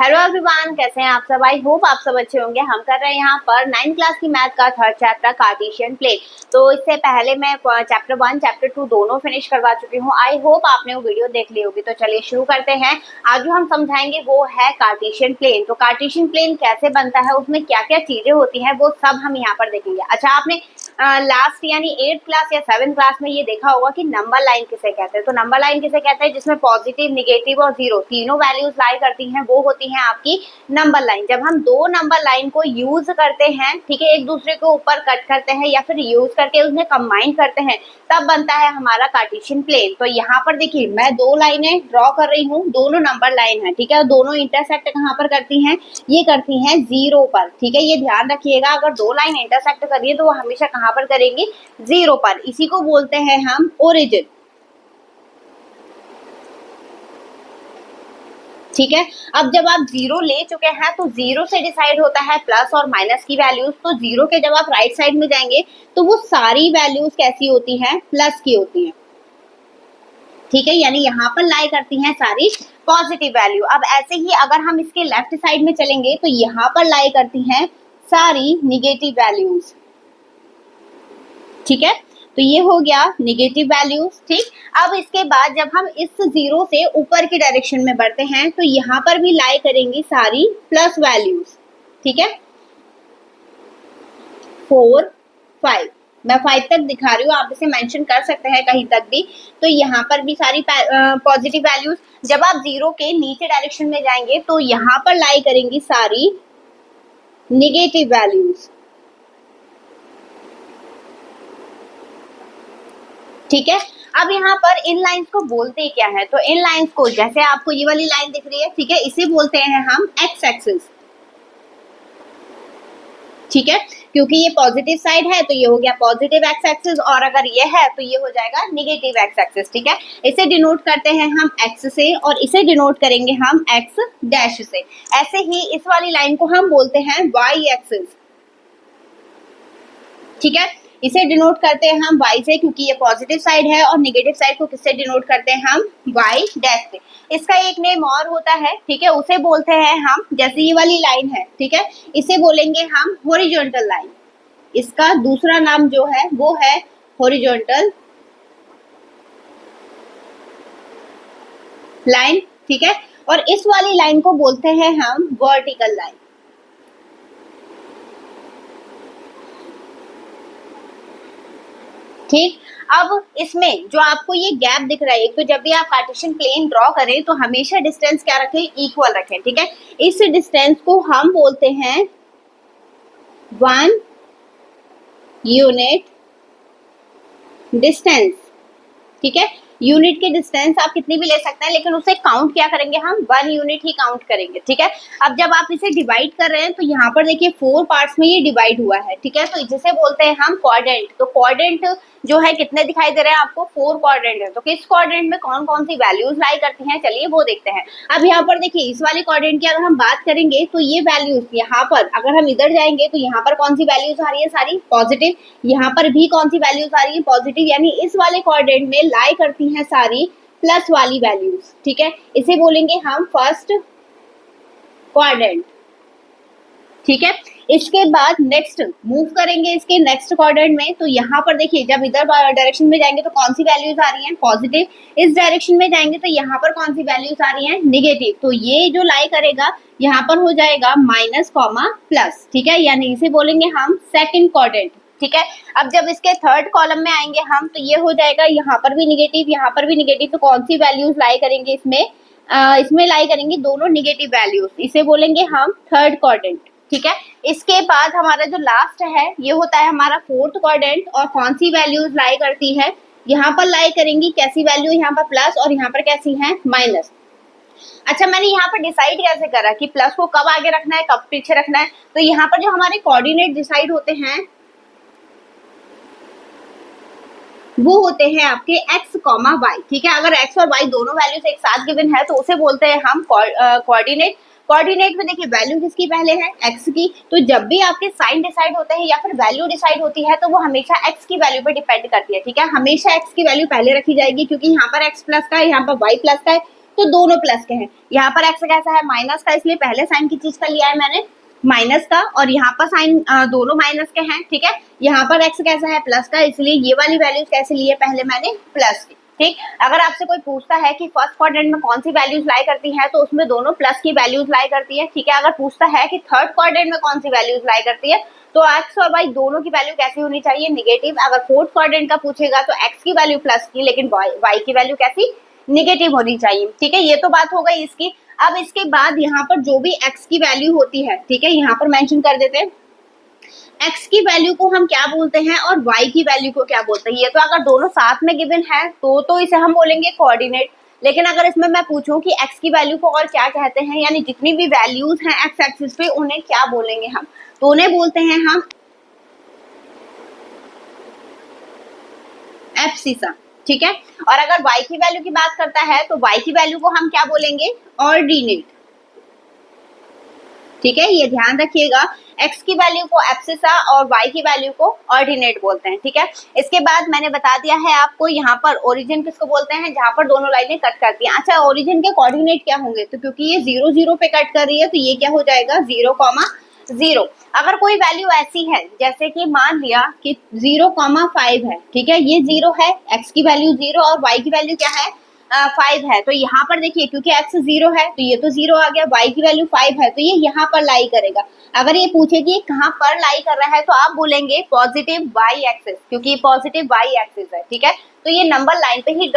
Hello everyone, कैसे हैं आप सब। आई होप आप सब अच्छे होंगे। हम कर रहे हैं यहाँ पर 9th क्लास की मैथ का थर्ड चैप्टर कार्टेशियन प्लेन। तो इससे पहले मैं चैप्टर 1 चैप्टर 2 दोनों फिनिश करवा चुकी हूँ। आई होप आपने वो वीडियो देख ली होगी। तो चलिए शुरू करते हैं। आज जो हम समझाएंगे वो है कार्टेशियन प्लेन। तो कार्टेशियन प्लेन कैसे बनता है, उसमें क्या क्या चीजें होती हैं, वो सब हम यहाँ पर देखेंगे। अच्छा, आपने लास्ट यानी 8th क्लास या 7th क्लास में ये देखा होगा कि नंबर लाइन किसे कहते हैं। तो नंबर लाइन किसे कहते हैं, जिसमें पॉजिटिव, निगेटिव और जीरो तीनों वैल्यूज लाई करती हैं, वो होती हैं आपकी नंबर लाइन। जब हम दो नंबर लाइन को यूज करते हैं, ठीक है, एक दूसरे के ऊपर कट करते हैं या फिर यूज करके उसमें कंबाइन करते हैं, तब बनता है हमारा कार्टेशियन प्लेन। तो यहाँ पर देखिए, मैं दो लाइनें ड्रॉ कर रही हूँ, दोनों नंबर लाइन है, ठीक है, दोनों इंटरसेक्ट कहाँ पर करती हैं, ये करती हैं जीरो पर, ठीक है। ये ध्यान रखिएगा, अगर दो लाइन इंटरसेक्ट करिए तो वो हमेशा कहाँ पर करेंगे, जीरो पर। इसी को बोलते हैं हम ओरिजिन, ठीक है। अब जब आप जीरो ले चुके हैं तो जीरो से डिसाइड होता है प्लस और माइनस की वैल्यूज। तो जीरो के जब आप राइट साइड में जाएंगे तो वो सारी वैल्यूज कैसी होती हैं, प्लस की होती हैं, ठीक है, यानी यहाँ पर लाई करती हैं सारी पॉजिटिव वैल्यू। अब ऐसे ही अगर हम इसके लेफ्ट साइड में चलेंगे तो यहाँ पर लाई करती हैं सारी निगेटिव वैल्यूज, ठीक है। तो ये हो गया निगेटिव वैल्यूज, ठीक। अब इसके बाद जब हम इस जीरो से ऊपर की डायरेक्शन में बढ़ते हैं तो यहाँ पर भी लाई करेंगी सारी प्लस वैल्यूज, ठीक है। 4, 5, मैं 5 तक दिखा रही हूँ, आप इसे मेंशन कर सकते हैं कहीं तक भी। तो यहाँ पर भी सारी पॉजिटिव वैल्यूज। जब आप जीरो के नीचे डायरेक्शन में जाएंगे तो यहाँ पर लाई करेंगी सारी निगेटिव वैल्यूज, ठीक है। अब यहाँ पर इन लाइंस को बोलते क्या है, तो इन लाइंस को, जैसे आपको ये वाली लाइन दिख रही है, ठीक है, इसे बोलते हैं हम एक्स एक्सिस, ठीक है, क्योंकि ये पॉजिटिव साइड है तो ये हो गया पॉजिटिव एक्स एक्सिस, और अगर ये है तो ये हो जाएगा निगेटिव एक्स एक्सिस, ठीक है। इसे डिनोट करते हैं हम एक्स से और इसे डिनोट करेंगे हम एक्स डैश से। ऐसे ही इस वाली लाइन को हम बोलते हैं वाई एक्सिस, ठीक है। इसे डिनोट करते हैं हम y से, क्योंकि ये पॉजिटिव साइड है, और नेगेटिव साइड को किससे डिनोट करते हैं हम y डैश से। इसका एक नेम और होता है, ठीक है, उसे बोलते हैं हम, जैसे ये वाली लाइन है, ठीक है, इसे बोलेंगे हम हॉरिजॉन्टल लाइन। इसका दूसरा नाम जो है वो है हॉरिजॉन्टल लाइन, ठीक है। और इस वाली लाइन को बोलते हैं हम वर्टिकल लाइन, ठीक। अब इसमें जो आपको ये गैप दिख रहा है, एक तो जब भी आप कार्टेशियन प्लेन ड्रॉ करें तो हमेशा डिस्टेंस क्या रखें, इक्वल रखें, ठीक है। इस डिस्टेंस को हम बोलते हैं 1 यूनिट डिस्टेंस, ठीक है। यूनिट की डिस्टेंस आप कितनी भी ले सकते हैं, लेकिन उसे काउंट क्या करेंगे हम, 1 यूनिट ही काउंट करेंगे, ठीक है। अब जब आप इसे डिवाइड कर रहे हैं तो यहाँ पर देखिए 4 पार्ट्स में ये डिवाइड हुआ है, ठीक है। तो जिसे बोलते हैं हम क्वाड्रेंट। तो क्वाड्रेंट जो है कितने दिखाई दे रहे हैं आपको, 4 क्वाड्रेंट है। तो किस क्वाड्रेंट में कौन कौन सी वैल्यूज लाई करती हैं, चलिए वो देखते हैं। अब यहाँ पर देखिए, इस वाले क्वाड्रेंट की अगर हम बात करेंगे तो ये वैल्यूज यहाँ पर, अगर हम इधर जाएंगे तो यहाँ पर कौन सी वैल्यूज आ रही है, सारी पॉजिटिव। यहाँ पर भी कौन सी वैल्यूज आ रही है, पॉजिटिव, यानी इस वाले क्वाड्रेंट में लाई करती हैं सारी प्लस वाली वैल्यूज, ठीक है। इसे बोलेंगे हम फर्स्ट क्वाड्रेंट, ठीक है। इसके बाद नेक्स्ट मूव करेंगे इसके नेक्स्ट क्वाड्रेंट में, तो यहाँ पर देखिए, जब इधर डायरेक्शन में जाएंगे तो कौन सी वैल्यूज आ रही हैं, पॉजिटिव। इस डायरेक्शन में जाएंगे तो यहाँ पर कौन सी वैल्यूज आ रही हैं, निगेटिव। तो ये जो लाई करेगा यहाँ पर हो जाएगा माइनस कॉमा प्लस, ठीक है, यानी इसे बोलेंगे हम सेकंड क्वाड्रेंट, ठीक है। अब जब इसके थर्ड कॉलम में आएंगे हम तो ये हो जाएगा यहाँ पर भी निगेटिव, यहाँ पर भी निगेटिव। तो कौन सी वैल्यूज लाई करेंगे इसमें, इसमें लाई करेंगे दोनों निगेटिव वैल्यूज, इसे बोलेंगे हम थर्ड क्वाड्रेंट, ठीक है। इसके बाद हमारा जो लास्ट है ये होता है हमारा फोर्थ क्वाड्रेंट, और कौन सी वैल्यूज लाई करती है, यहाँ पर लाई करेंगी कैसी वैल्यू, यहाँ पर प्लस और यहाँ पर कैसी है, माइनस। अच्छा, मैंने यहाँ पर डिसाइड कैसे करा कि प्लस को कब आगे रखना है, कब पीछे रखना है। तो यहाँ पर जो हमारे कोऑर्डिनेट डिसाइड होते हैं वो होते हैं आपके x, y, ठीक है। अगर x और y दोनों वैल्यूज एक साथ गिवन है तो उसे बोलते हैं हम कोऑर्डिनेट। कोऑर्डिनेट में देखिए वैल्यू किसकी पहले है, x की। तो जब भी आपके साइन डिसाइड होते हैं या फिर वैल्यू डिसाइड होती है तो वो हमेशा x की वैल्यू पे डिपेंड करती है, ठीक है। हमेशा x की वैल्यू पहले रखी जाएगी, क्योंकि यहाँ पर x प्लस का है, यहाँ पर y प्लस का है, तो दोनों प्लस के हैं। यहाँ पर एक्स कैसा है, माइनस का, इसलिए पहले साइन की चीज का लिया है मैंने माइनस का, और यहाँ पर साइन दोनों माइनस के हैं, ठीक है। यहाँ पर एक्स कैसा है, प्लस का, इसलिए ये वाली वैल्यूज कैसे लिए पहले मैंने, प्लस की, ठीक। अगर आपसे कोई पूछता है कि फर्स्ट क्वाड्रेंट में कौन सी वैल्यूज लाई करती है, तो उसमें दोनों प्लस की वैल्यूज लाई करती है, ठीक है। अगर पूछता है कि थर्ड क्वाड्रेंट में कौन सी वैल्यूज लाई करती है, तो एक्स और वाई दोनों की वैल्यू कैसी होनी चाहिए, निगेटिव। अगर फोर्थ क्वाड्रेंट का पूछेगा तो एक्स की वैल्यू प्लस की, लेकिन वाई की वैल्यू कैसी, निगेटिव होनी चाहिए, ठीक है। ये तो बात हो गई इसकी। अब इसके बाद यहाँ पर जो भी एक्स की वैल्यू होती है, ठीक है, यहाँ पर मेंशन कर देते हैं एक्स की वैल्यू को हम क्या बोलते हैं और वाई की वैल्यू को क्या बोलते हैं। ये तो अगर दोनों साथ में गिवन है तो इसे हम बोलेंगे कोऑर्डिनेट। लेकिन अगर इसमें मैं पूछूं कि एक्स की वैल्यू को और क्या कहते हैं, यानी जितनी भी वैल्यूज हैं एक्स एक्सिस पे, उन्हें क्या बोलेंगे हम, तो उन्हें बोलते हैं हम एब्सिसा, ठीक है। और अगर y की वैल्यू की बात करता है तो y की वैल्यू को हम क्या बोलेंगे, ऑर्डिनेट, ठीक है। ये ध्यान रखिएगा, x की वैल्यू को एब्सिसा और y की वैल्यू को ऑर्डिनेट बोलते हैं, ठीक है। इसके बाद मैंने बता दिया है आपको यहाँ पर ओरिजिन किसको बोलते हैं, जहां पर दोनों लाइनें कट करती हैं। अच्छा, ओरिजिन के कोऑर्डिनेट क्या होंगे, तो क्योंकि ये 0 0 पे कट कर रही है तो ये क्या हो जाएगा, 0,0। अगर कोई वैल्यू ऐसी है जैसे कि मान लिया कि 0,5 है, ठीक है, ये 0 है, x की वैल्यू 0 और y की वैल्यू क्या है, 5 है, तो यहाँ पर देखिए क्योंकि x 0 है तो ये तो 0 आ गया, y की वैल्यू 5 है तो ये यहाँ पर लाई करेगा। अगर ये पूछे कि कहाँ पर लाई कर रहा है तो आप बोलेंगे पॉजिटिव y एक्सिस, क्योंकि ये पॉजिटिव y एक्सिस है, ठीक है। तो ये नंबर लाइन पे ही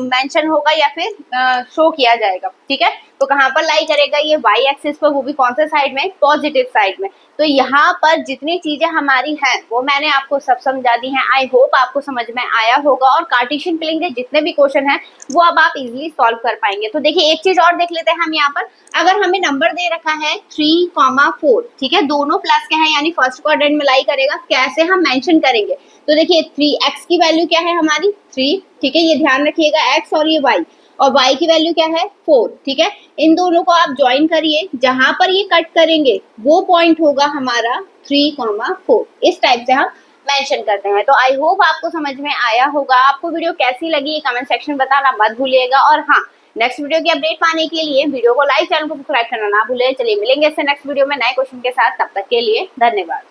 मेंशन होगा या फिर शो किया जाएगा, ठीक है। तो कहाँ पर लाई करेगा ये, y एक्सिस पर, वो भी कौन से साइड में, पॉजिटिव साइड में। तो यहाँ पर जितनी चीजें हमारी हैं वो मैंने आपको सब समझा दी हैं। आई होप आपको समझ में आया होगा, और कार्टेशियन प्लेन के जितने भी क्वेश्चन हैं वो अब आप इजीली सॉल्व कर पाएंगे। तो देखिए एक चीज और देख लेते हैं हम यहाँ पर, अगर हमें नंबर दे रखा है 3,4, ठीक है, दोनों प्लस के हैं यानी फर्स्ट क्वाड्रेंट में लाई करेगा, कैसे हम मेंशन करेंगे, तो देखिए 3x की वैल्यू क्या है हमारी, 3, ठीक है, ये ध्यान रखिएगा, x और ये y, और y की वैल्यू क्या है, 4, ठीक है। इन दोनों को आप ज्वाइन करिए, जहां पर ये कट करेंगे वो पॉइंट होगा हमारा 3,4। इस टाइप से हम मेंशन करते हैं। तो आई होप आपको समझ में आया होगा। आपको वीडियो कैसी लगी कमेंट सेक्शन बताना मत भूलिएगा, और हाँ, नेक्स्ट वीडियो की अपडेट पाने के लिए वीडियो को लाइक, चैनल को सब्सक्राइब करना ना भूलें। चलिए मिलेंगे इससे नेक्स्ट वीडियो में नए क्वेश्चन के साथ, तब तक के लिए धन्यवाद।